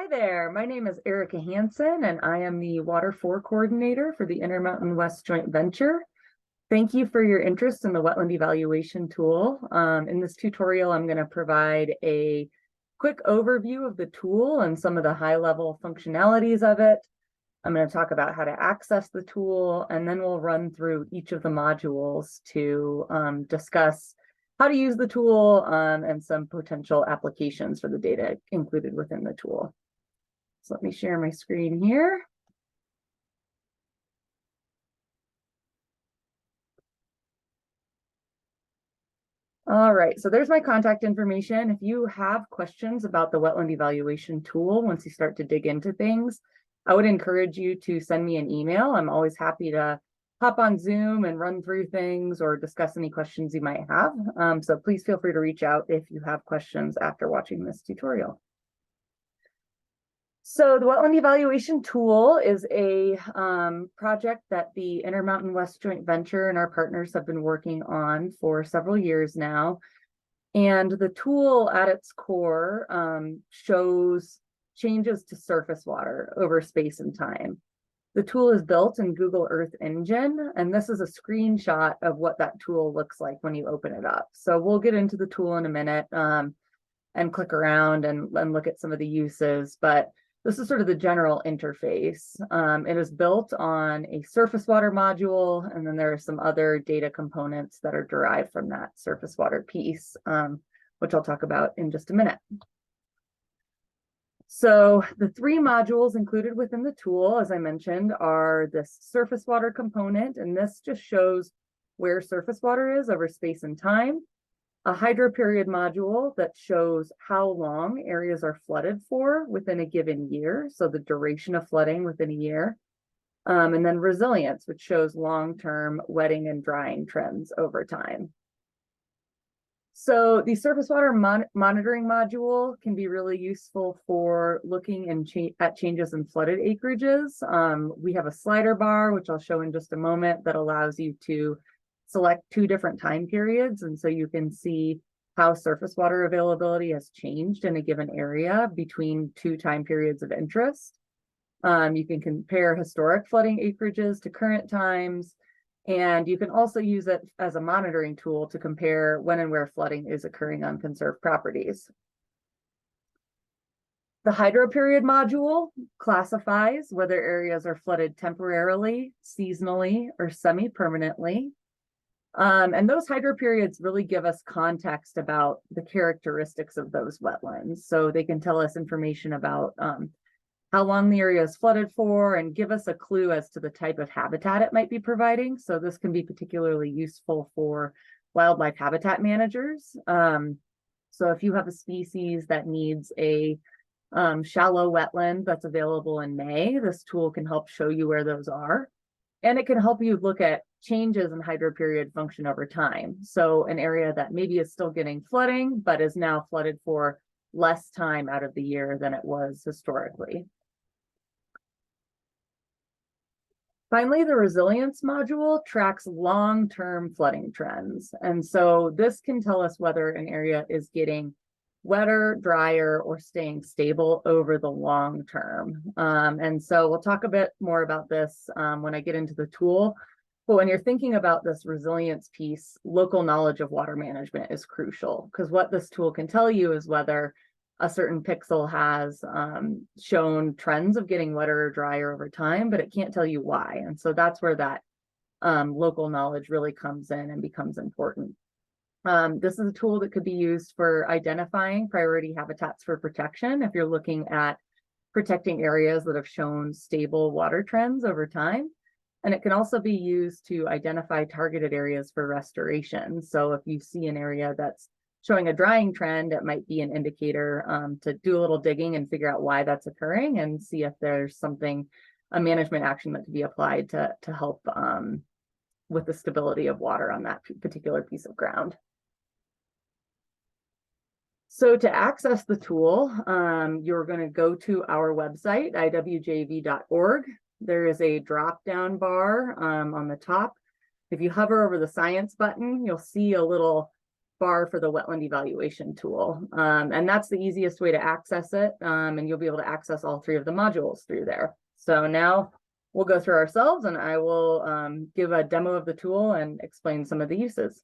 Hi there, my name is Erica Hansen and I am the Water 4 coordinator for the Intermountain West Joint Venture. Thank you for your interest in the wetland evaluation tool. In this tutorial, I'm going to provide a quick overview of the tool and some of the high-level functionalities of it. I'm going to talk about how to access the tool, and then we'll run through each of the modules to discuss how to use the tool and some potential applications for the data included within the tool. So let me share my screen here. All right, so there's my contact information. If you have questions about the wetland evaluation tool, once you start to dig into things, I would encourage you to send me an email. I'm always happy to hop on Zoom and run through things or discuss any questions you might have. So please feel free to reach out if you have questions after watching this tutorial. So the Wetland Evaluation Tool is a project that the Intermountain West Joint Venture and our partners have been working on for several years now. And the tool at its core shows changes to surface water over space and time. The tool is built in Google Earth Engine, and this is a screenshot of what that tool looks like when you open it up. So we'll get into the tool in a minute and click around and look at some of the uses, but this is sort of the general interface. It is built on a surface water module, and then there are some other data components that are derived from that surface water piece, which I'll talk about in just a minute. So the three modules included within the tool, as I mentioned, are this surface water component, and this just shows where surface water is over space and time. A hydro period module that shows how long areas are flooded for within a given year, so the duration of flooding within a year. And then resilience, which shows long-term wetting and drying trends over time. So the surface water monitoring module can be really useful for looking at changes in flooded acreages. We have a slider bar, which I'll show in just a moment, that allows you to select two different time periods. And so you can see how surface water availability has changed in a given area between two time periods of interest. You can compare historic flooding acreages to current times. And you can also use it as a monitoring tool to compare when and where flooding is occurring on conserved properties. The hydro period module classifies whether areas are flooded temporarily, seasonally, or semi-permanently. And those hydro periods really give us context about the characteristics of those wetlands. So they can tell us information about how long the area is flooded for and give us a clue as to the type of habitat it might be providing. So this can be particularly useful for wildlife habitat managers. So if you have a species that needs a shallow wetland that's available in May, this tool can help show you where those are. And it can help you look at changes in hydro period function over time. So an area that maybe is still getting flooding, but is now flooded for less time out of the year than it was historically. Finally, the resilience module tracks long-term flooding trends. And so this can tell us whether an area is getting wetter, drier, or staying stable over the long term. And so we'll talk a bit more about this when I get into the tool. But when you're thinking about this resilience piece, local knowledge of water management is crucial, because what this tool can tell you is whether a certain pixel has shown trends of getting wetter or drier over time, but it can't tell you why. And so that's where that local knowledge really comes in and becomes important. This is a tool that could be used for identifying priority habitats for protection if you're looking at protecting areas that have shown stable water trends over time. And it can also be used to identify targeted areas for restoration. So if you see an area that's showing a drying trend, it might be an indicator to do a little digging and figure out why that's occurring and see if there's something, a management action that could be applied to help with the stability of water on that particular piece of ground. So to access the tool, you're going to go to our website, IWJV.org. There is a drop-down bar on the top. If you hover over the science button, you'll see a little bar for the wetland evaluation tool. And that's the easiest way to access it. And you'll be able to access all 3 of the modules through there. So now we'll go through ourselves and I will give a demo of the tool and explain some of the uses.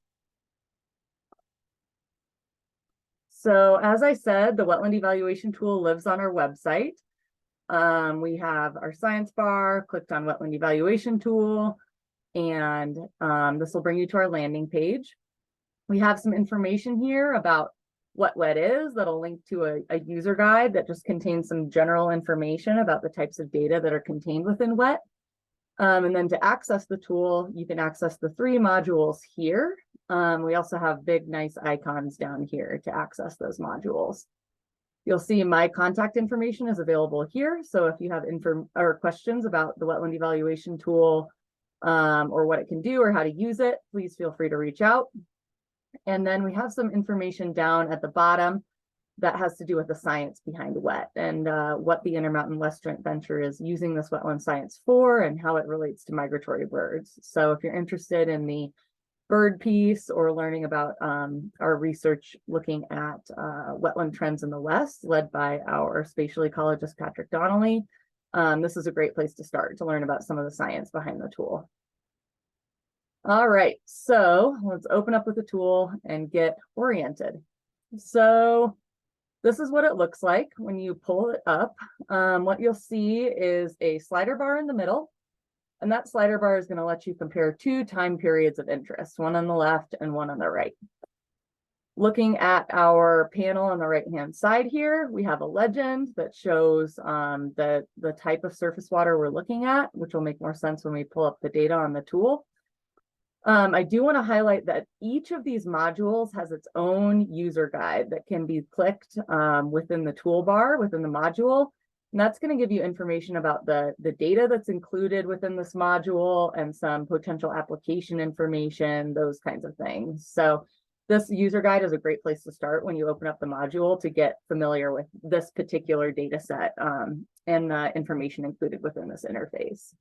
So as I said, the wetland evaluation tool lives on our website. We have our science bar, clicked on wetland evaluation tool, and this will bring you to our landing page. We have some information here about what WET is that'll link to a user guide that just contains some general information about the types of data that are contained within WET. And then to access the tool, you can access the 3 modules here. We also have big, nice icons down here to access those modules. You'll see my contact information is available here. So if you have questions about the wetland evaluation tool or what it can do or how to use it, please feel free to reach out. And then we have some information down at the bottom that has to do with the science behind WET and what the Intermountain West Joint Venture is using this wetland science for and how it relates to migratory birds. So if you're interested in the bird piece or learning about our research looking at wetland trends in the West, led by our spatial ecologist, Patrick Donnelly, this is a great place to start to learn about some of the science behind the tool. All right, so let's open up with the tool and get oriented. So this is what it looks like when you pull it up. What you'll see is a slider bar in the middle, and that slider bar is going to let you compare 2 time periods of interest, one on the left and one on the right. Looking at our panel on the right-hand side here, we have a legend that shows the type of surface water we're looking at, which will make more sense when we pull up the data on the tool. I do want to highlight that each of these modules has its own user guide that can be clicked within the toolbar, within the module. And that's going to give you information about the data that's included within this module and some potential application information, those kinds of things. So this user guide is a great place to start when you open up the module to get familiar with this particular data set and the information included within this interface.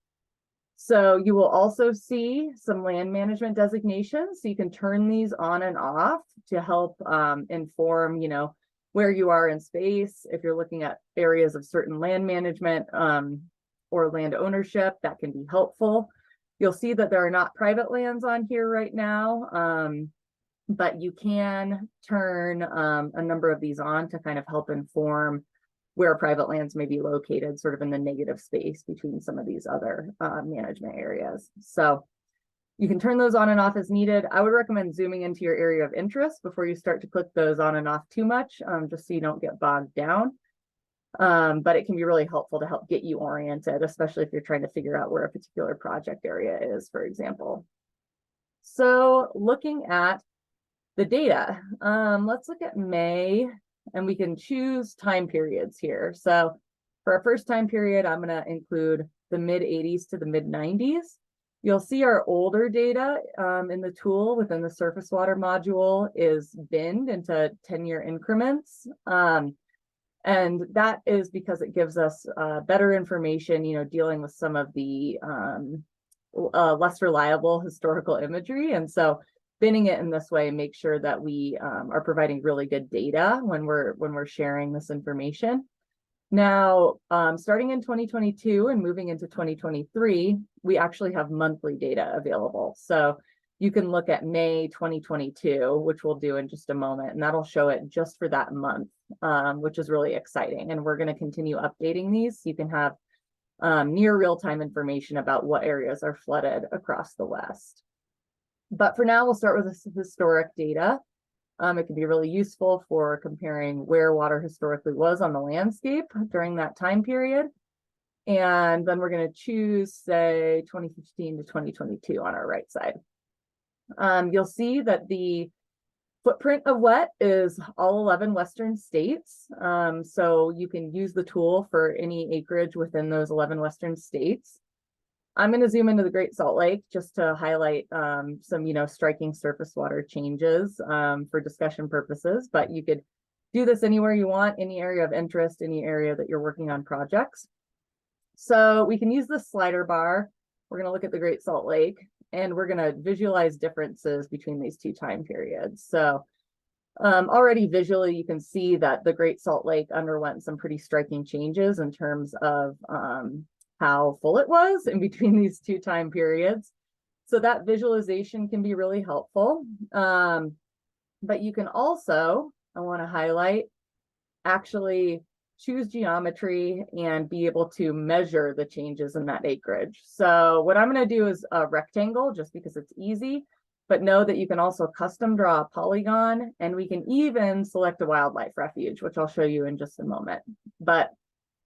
So you will also see some land management designations. So you can turn these on and off to help inform, where you are in space. If you're looking at areas of certain land management or land ownership, that can be helpful. You'll see that there are not private lands on here right now, but you can turn a number of these on to kind of help inform where private lands may be located sort of in the negative space between some of these other management areas. So you can turn those on and off as needed. I would recommend zooming into your area of interest before you start to click those on and off too much, just so you don't get bogged down. But it can be really helpful to help get you oriented, especially if you're trying to figure out where a particular project area is, for example. So looking at the data, let's look at May. And we can choose time periods here. So for our first time period, I'm going to include the mid-80s to the mid-90s. You'll see our older data in the tool within the surface water module is binned into 10-year increments. And that is because it gives us better information, dealing with some of the less reliable historical imagery. And so binning it in this way makes sure that we are providing really good data when we're sharing this information. Now, starting in 2022 and moving into 2023, we actually have monthly data available. So you can look at May 2022, which we'll do in just a moment, and that'll show it just for that month, which is really exciting. And we're going to continue updating these so you can have near real-time information about what areas are flooded across the West. But for now, we'll start with this historic data. It can be really useful for comparing where water historically was on the landscape during that time period. And then we're going to choose, say, 2015 to 2022 on our right side. You'll see that the footprint of WET is all 11 Western states. So you can use the tool for any acreage within those 11 Western states. I'm going to zoom into the Great Salt Lake just to highlight some, striking surface water changes for discussion purposes, but you could do this anywhere you want, any area of interest, any area that you're working on projects. So we can use the slider bar. We're going to look at the Great Salt Lake, and we're going to visualize differences between these 2 time periods. So Already visually, you can see that the Great Salt Lake underwent some pretty striking changes in terms of how full it was in between these two time periods. So that visualization can be really helpful. But you can also, I want to highlight, actually choose geometry and be able to measure the changes in that acreage. So what I'm going to do is a rectangle just because it's easy, but know that you can also custom draw a polygon, and we can even select a wildlife refuge, which I'll show you in just a moment. But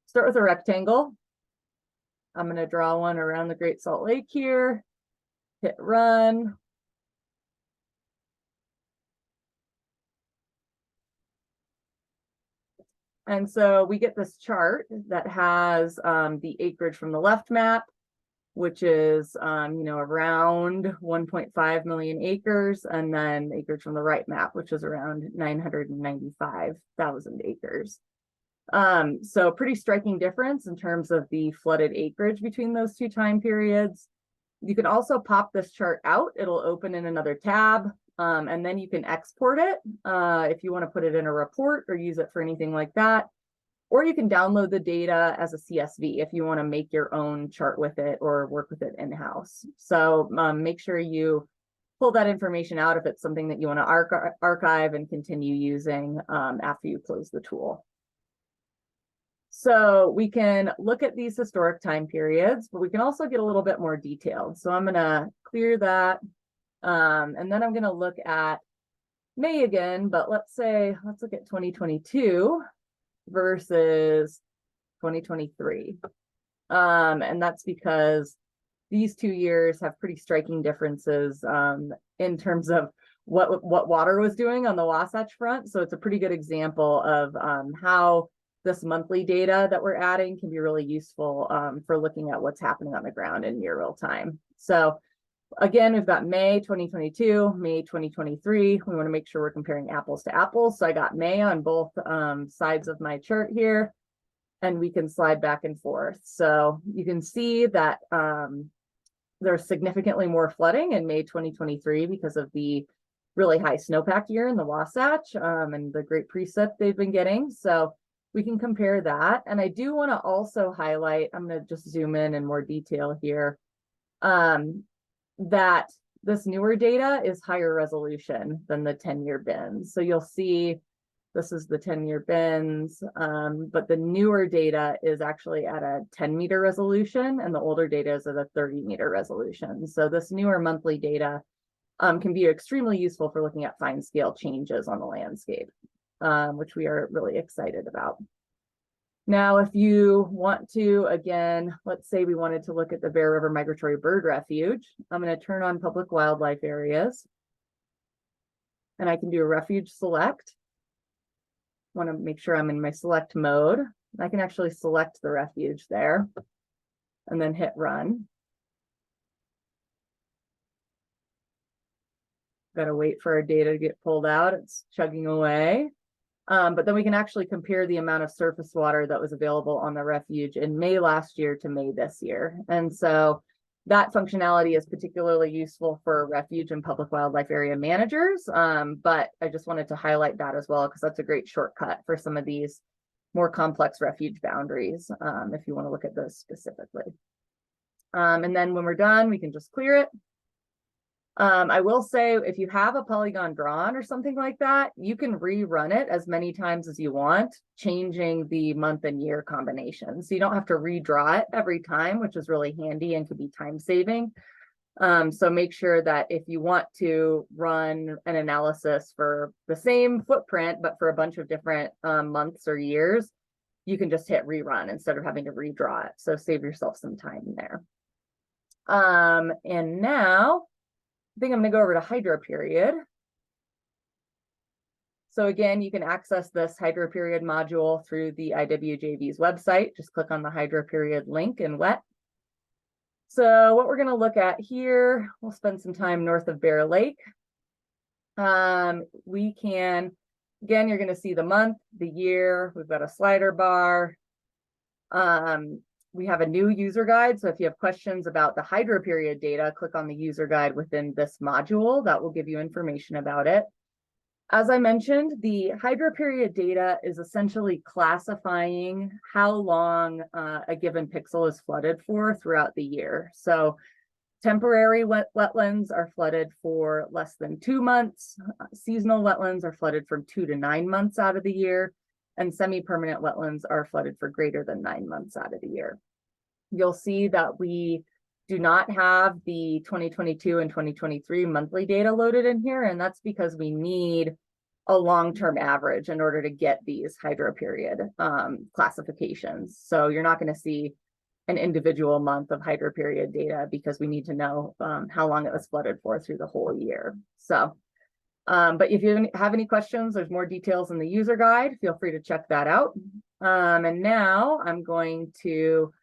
start with a rectangle. I'm going to draw one around the Great Salt Lake here, hit run. And so we get this chart that has the acreage from the left map, which is, around 1.5 million acres, and then acreage from the right map, which is around 995,000 acres. So pretty striking difference in terms of the flooded acreage between those two time periods. You can also pop this chart out. It'll open in another tab, and then you can export it if you want to put it in a report or use it for anything like that. Or you can download the data as a CSV if you want to make your own chart with it or work with it in-house. So make sure you pull that information out if it's something that you want to archive and continue using after you close the tool. So we can look at these historic time periods, but we can also get a little bit more detailed. So I'm going to clear that. And then I'm going to look at May again, but let's look at 2022 versus 2023. And that's because these 2 years have pretty striking differences in terms of what water was doing on the Wasatch Front. So it's a pretty good example of how this monthly data that we're adding can be really useful for looking at what's happening on the ground in near real time. So again, we've got May 2022, May 2023. We want to make sure we're comparing apples to apples. So I got May on both sides of my chart here, and we can slide back and forth. So you can see that there's significantly more flooding in May 2023 because of the really high snowpack year in the Wasatch and the great precip they've been getting. So we can compare that. And I do want to also highlight, I'm going to just zoom in more detail here, that this newer data is higher resolution than the 10-year bins. So you'll see this is the 10-year bins, but the newer data is actually at a 10-meter resolution, and the older data is at a 30-meter resolution. So this newer monthly data can be extremely useful for looking at fine scale changes on the landscape, which we are really excited about. Now, if you want to, again, let's say we wanted to look at the Bear River Migratory Bird Refuge, I'm going to turn on public wildlife areas, and I can do a refuge select. I want to make sure I'm in my select mode. I can actually select the refuge there and then hit run. Got to wait for our data to get pulled out. It's chugging away. But then we can actually compare the amount of surface water that was available on the refuge in May last year to May this year. And so that functionality is particularly useful for refuge and public wildlife area managers. But I just wanted to highlight that as well, because that's a great shortcut for some of these more complex refuge boundaries, if you want to look at those specifically. And then when we're done, we can just clear it. I will say, if you have a polygon drawn or something like that, you can rerun it as many times as you want, changing the month and year combination. So you don't have to redraw it every time, which is really handy and could be time saving. So make sure that if you want to run an analysis for the same footprint, but for a bunch of different months or years, you can just hit rerun instead of having to redraw it. So save yourself some time there. And now, I think I'm going to go over to hydro period. So again, you can access this hydro period module through the IWJV's website. Just click on the hydro period link in WET. So what we're going to look at here, we'll spend some time north of Bear Lake. We can, again, you're going to see the month, the year. We've got a slider bar. We have a new user guide. So if you have questions about the hydro period data, click on the user guide within this module. That will give you information about it. As I mentioned, the hydroperiod data is essentially classifying how long a given pixel is flooded for throughout the year. So temporary wetlands are flooded for less than 2 months. Seasonal wetlands are flooded from 2 to 9 months out of the year, and semi-permanent wetlands are flooded for greater than 9 months out of the year. You'll see that we do not have the 2022 and 2023 monthly data loaded in here, and that's because we need a long-term average in order to get these hydroperiod classifications. So you're not going to see an individual month of hydroperiod data because we need to know how long it was flooded for through the whole year. So, but if you have any questions, there's more details in the user guide. Feel free to check that out. And now I'm going to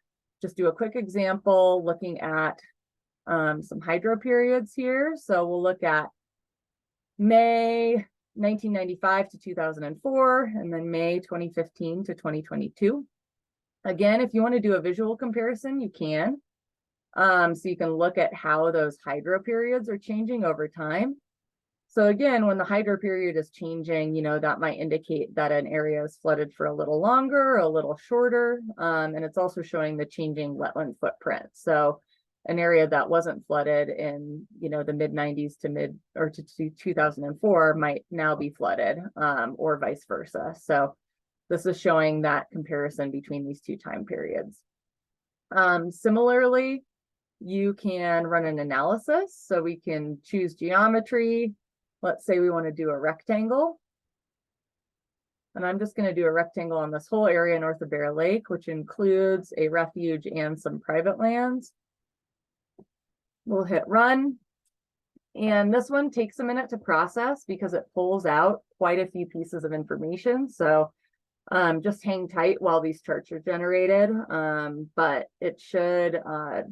just do a quick example looking at some hydroperiods here. So we'll look at May 1995 to 2004, and then May 2015 to 2022. Again, if you want to do a visual comparison, you can. So you can look at how those hydroperiods are changing over time. So again, when the hydroperiod is changing, you know, that might indicate that an area is flooded for a little longer, a little shorter, and it's also showing the changing wetland footprint. So an area that wasn't flooded in, you know, the mid 90s to 2004 might now be flooded, or vice versa. So this is showing that comparison between these two time periods. Similarly, you can run an analysis. So we can choose geometry. Let's say we want to do a rectangle. And I'm just going to do a rectangle on this whole area north of Bear Lake, which includes a refuge and some private lands. We'll hit run. And this one takes a minute to process because it pulls out quite a few pieces of information. So just hang tight while these charts are generated, but it should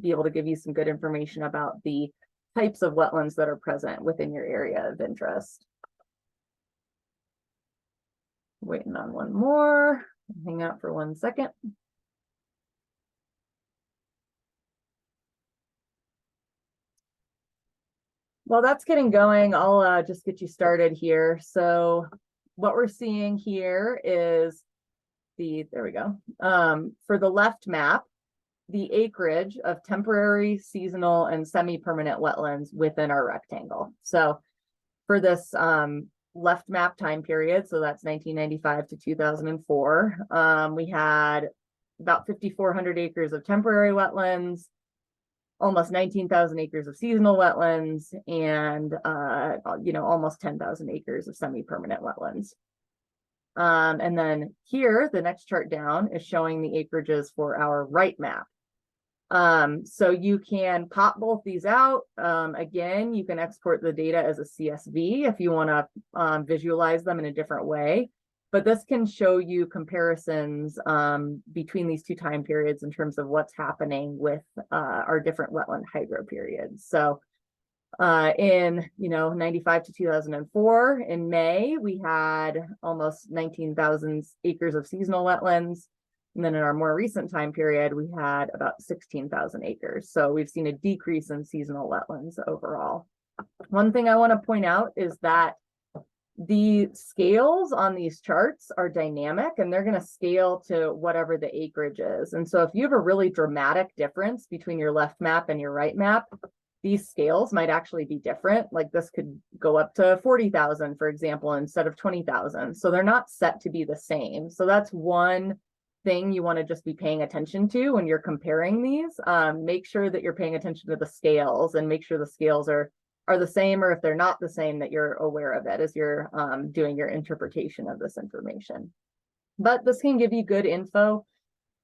be able to give you some good information about the types of wetlands that are present within your area of interest. Waiting on one more. Hang out for 1 second. While that's getting going, I'll just get you started here. So what we're seeing here is there we go. For the left map, the acreage of temporary, seasonal, and semi-permanent wetlands within our rectangle. So for this left map time period, so that's 1995 to 2004, we had about 5,400 acres of temporary wetlands, almost 19,000 acres of seasonal wetlands, and you know, almost 10,000 acres of semi-permanent wetlands. And then here, the next chart down is showing the acreages for our right map. So you can pop both these out. Again, you can export the data as a CSV if you want to visualize them in a different way. But this can show you comparisons between these two time periods in terms of what's happening with our different wetland hydro periods. So in 95 to 2004, in May, we had almost 19,000 acres of seasonal wetlands. And then in our more recent time period, we had about 16,000 acres. So we've seen a decrease in seasonal wetlands overall. One thing I want to point out is that the scales on these charts are dynamic, and they're going to scale to whatever the acreage is. And so if you have a really dramatic difference between your left map and your right map, these scales might actually be different. Like this could go up to 40,000, for example, instead of 20,000. So they're not set to be the same. So that's one thing you want to just be paying attention to when you're comparing these. Make sure that you're paying attention to the scales and make sure the scales are the same, or if they're not the same, that you're aware of it as you're doing your interpretation of this information. But this can give you good info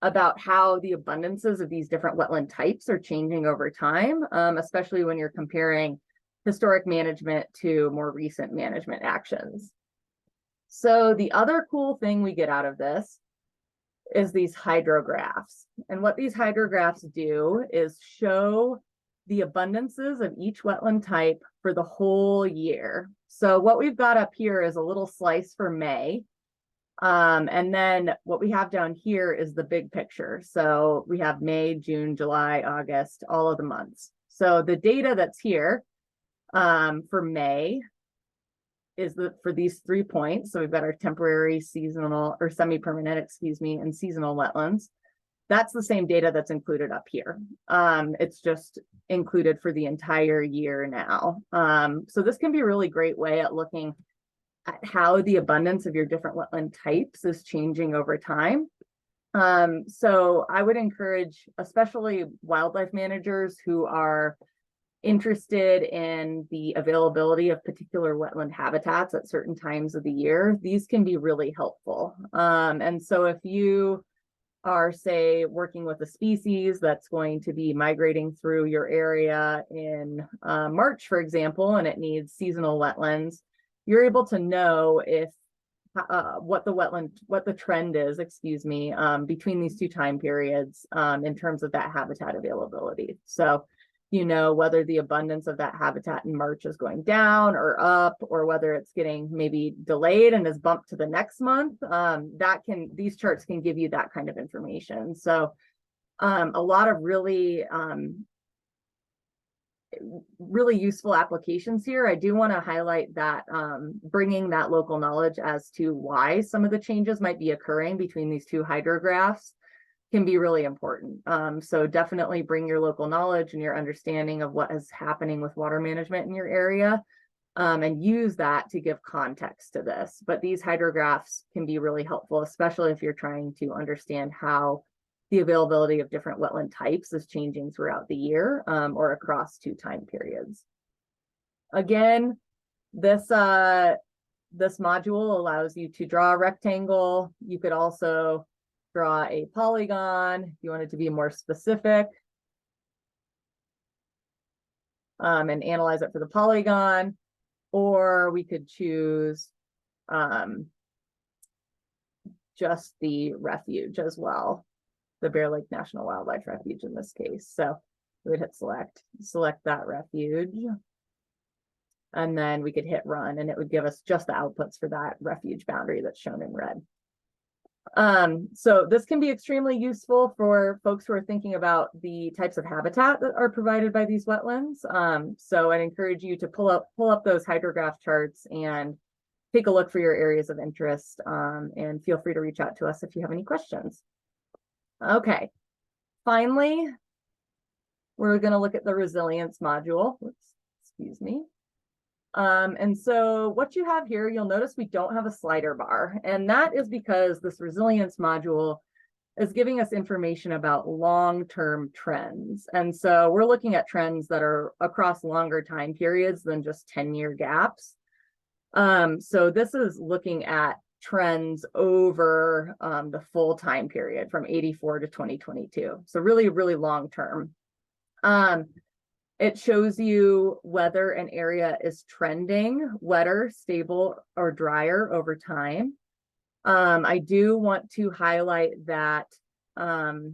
about how the abundances of these different wetland types are changing over time, especially when you're comparing historic management to more recent management actions. So the other cool thing we get out of this is these hydrographs. And what these hydrographs do is show the abundances of each wetland type for the whole year. So what we've got up here is a little slice for May. And then what we have down here is the big picture. So we have May, June, July, August, all of the months. So the data that's here for May for these 3 points. So we've got our temporary, seasonal, or semi-permanent, excuse me, and seasonal wetlands. That's the same data that's included up here. It's just included for the entire year now. So this can be a really great way at looking at how the abundance of your different wetland types is changing over time. So I would encourage, especially wildlife managers who are interested in the availability of particular wetland habitats at certain times of the year, these can be really helpful. And so if you are, say, working with a species that's going to be migrating through your area in March, for example, and it needs seasonal wetlands, you're able to know if what the trend is, excuse me, between these 2 time periods in terms of that habitat availability. So you know whether the abundance of that habitat in March is going down or up, or whether it's getting maybe delayed and is bumped to the next month. These charts can give you that kind of information. So a lot of really useful applications here. I do want to highlight that bringing that local knowledge as to why some of the changes might be occurring between these 2 hydrographs can be really important. So definitely bring your local knowledge and your understanding of what is happening with water management in your area, and use that to give context to this. But these hydrographs can be really helpful, especially if you're trying to understand how the availability of different wetland types is changing throughout the year, or across 2 time periods. Again, this module allows you to draw a rectangle. You could also draw a polygon if you wanted to be more specific, and analyze it for the polygon, or we could choose just the refuge as well, the Bear Lake National Wildlife Refuge in this case. So we would hit select that refuge, and then we could hit run, and it would give us just the outputs for that refuge boundary that's shown in red. So this can be extremely useful for folks who are thinking about the types of habitat that are provided by these wetlands. So I'd encourage you to pull up those hydrograph charts and take a look for your areas of interest, and feel free to reach out to us if you have any questions. Okay, finally, we're going to look at the resilience module. Excuse me. And so what you have here, you'll notice we don't have a slider bar, and that is because this resilience module is giving us information about long-term trends. And so we're looking at trends that are across longer time periods than just 10-year gaps. So this is looking at trends over the full time period from 84 to 2022. So really, really long term. It shows you whether an area is trending wetter, stable, or drier over time. I do want to highlight that, you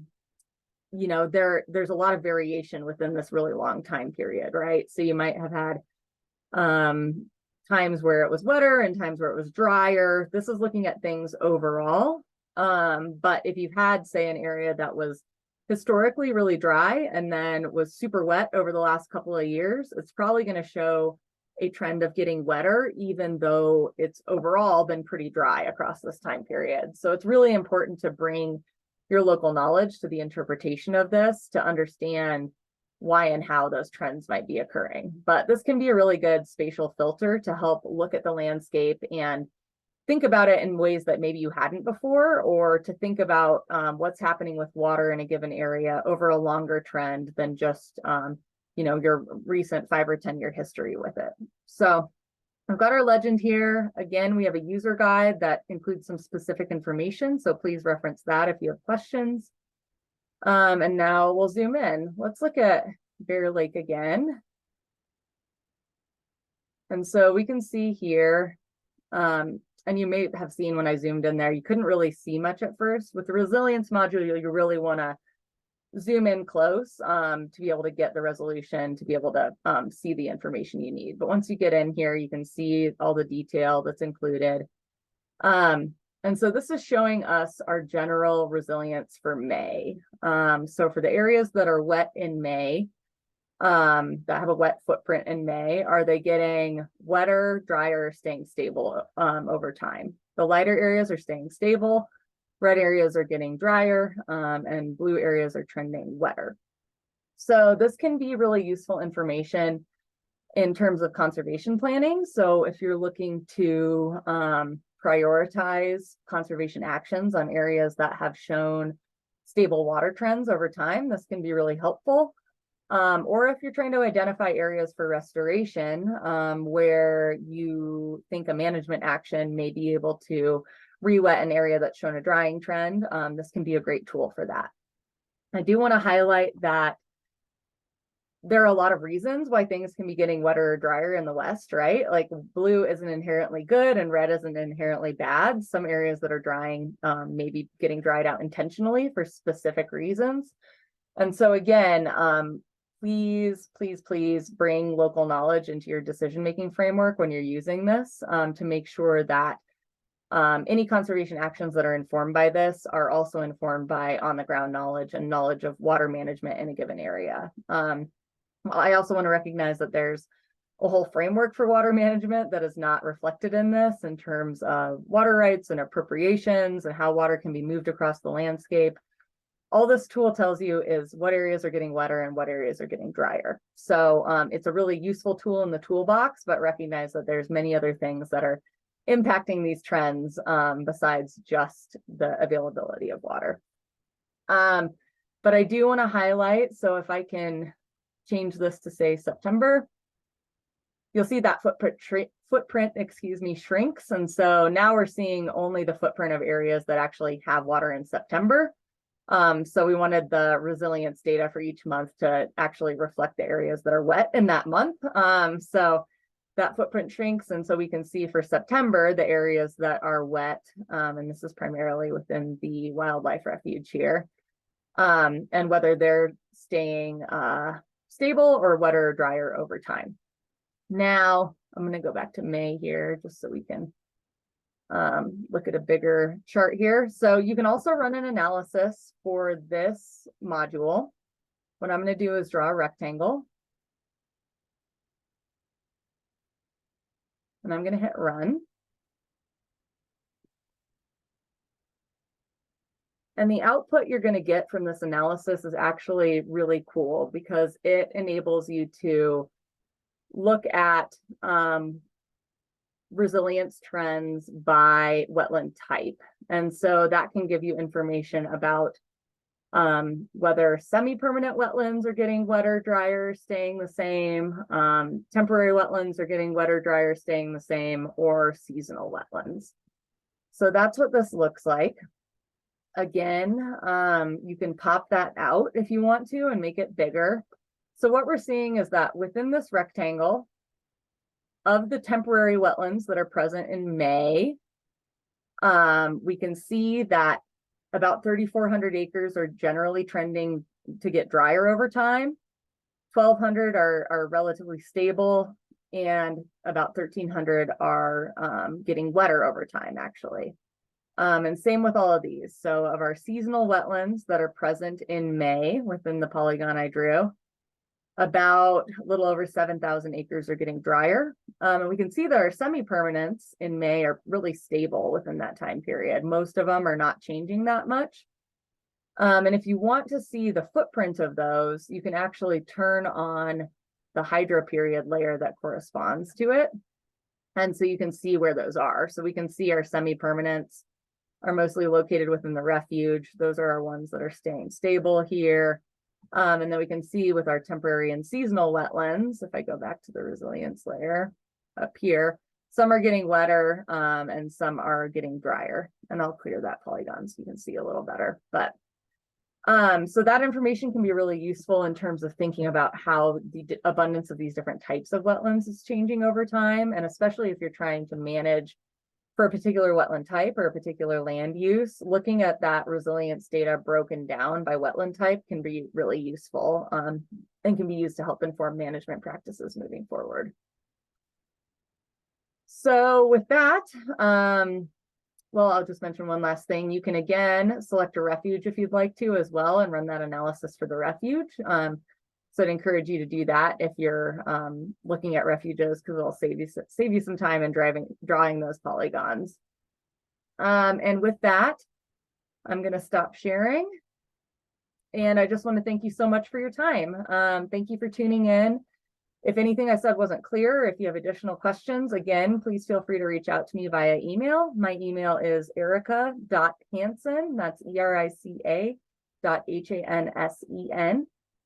know, there's a lot of variation within this really long time period, right? So you might have had times where it was wetter and times where it was drier. This is looking at things overall. But if you've had, say, an area that was historically really dry and then was super wet over the last couple of years, it's probably going to show a trend of getting wetter, even though it's overall been pretty dry across this time period. So it's really important to bring your local knowledge to the interpretation of this to understand why and how those trends might be occurring. But this can be a really good spatial filter to help look at the landscape and think about it in ways that maybe you hadn't before, or to think about what's happening with water in a given area over a longer trend than just you know, your recent 5 or 10 year history with it. So I've got our legend here. Again, we have a user guide that includes some specific information, so please reference that if you have questions. And now we'll zoom in. Let's look at Bear Lake again. And so we can see here, and you may have seen when I zoomed in there, you couldn't really see much at first. With the resilience module, you really want to zoom in close to be able to get the resolution, to be able to see the information you need. But once you get in here, you can see all the detail that's included. And so this is showing us our general resilience for May. So for the areas that are wet in May, that have a wet footprint in May, are they getting wetter, drier, or staying stable over time? The lighter areas are staying stable, red areas are getting drier, and blue areas are trending wetter. So this can be really useful information in terms of conservation planning. So if you're looking to prioritize conservation actions on areas that have shown stable water trends over time, this can be really helpful. Or if you're trying to identify areas for restoration where you think a management action may be able to re-wet an area that's shown a drying trend, this can be a great tool for that. I do want to highlight that there are a lot of reasons why things can be getting wetter or drier in the West, right? Like blue isn't inherently good and red isn't inherently bad. Some areas that are drying may be getting dried out intentionally for specific reasons. And so again, please bring local knowledge into your decision-making framework when you're using this to make sure that any conservation actions that are informed by this are also informed by on-the-ground knowledge and knowledge of water management in a given area. I also want to recognize that there's a whole framework for water management that is not reflected in this in terms of water rights and appropriations and how water can be moved across the landscape. All this tool tells you is what areas are getting wetter and what areas are getting drier. So it's a really useful tool in the toolbox, but recognize that there's many other things that are impacting these trends besides just the availability of water. But I do want to highlight, so if I can change this to say September, you'll see that footprint shrinks. And so now we're seeing only the footprint of areas that actually have water in September. So we wanted the resilience data for each month to actually reflect the areas that are wet in that month. So that footprint shrinks. And so we can see for September, the areas that are wet, and this is primarily within the wildlife refuge here, and whether they're staying stable or wetter or drier over time. Now, I'm going to go back to May here just so we can look at a bigger chart here. So you can also run an analysis for this module. What I'm going to do is draw a rectangle. And I'm going to hit run. And the output you're going to get from this analysis is actually really cool because it enables you to look at resilience trends by wetland type. And so that can give you information about whether semi-permanent wetlands are getting wetter, drier, staying the same, temporary wetlands are getting wetter, drier, staying the same, or seasonal wetlands. So that's what this looks like. Again, you can pop that out if you want to and make it bigger. So what we're seeing is that within this rectangle, of the temporary wetlands that are present in May, we can see that about 3,400 acres are generally trending to get drier over time. 1,200 are relatively stable, and about 1,300 are getting wetter over time, actually. And same with all of these. So of our seasonal wetlands that are present in May within the polygon I drew, about a little over 7,000 acres are getting drier. And we can see that our semi-permanents in May are really stable within that time period. Most of them are not changing that much. And if you want to see the footprint of those, you can actually turn on the hydroperiod layer that corresponds to it. And so you can see where those are. So we can see our semi-permanents are mostly located within the refuge. Those are our ones that are staying stable here. And then we can see with our temporary and seasonal wetlands, if I go back to the resilience layer up here, some are getting wetter and some are getting drier. And I'll clear that polygon so you can see a little better. But so that information can be really useful in terms of thinking about how the abundance of these different types of wetlands is changing over time. And especially if you're trying to manage for a particular wetland type or a particular land use, looking at that resilience data broken down by wetland type can be really useful and can be used to help inform management practices moving forward. So with that, well, I'll just mention one last thing. You can again select a refuge if you'd like to as well and run that analysis for the refuge. So I'd encourage you to do that if you're looking at refuges, because it'll save you some time in drawing those polygons. And with that, I'm going to stop sharing. And I just want to thank you so much for your time. Thank you for tuning in. If anything I said wasn't clear, if you have additional questions, again, please feel free to reach out to me via email. My email is erica.hansen, that's erica.hansen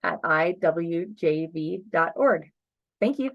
@iwjv.org. Thank you.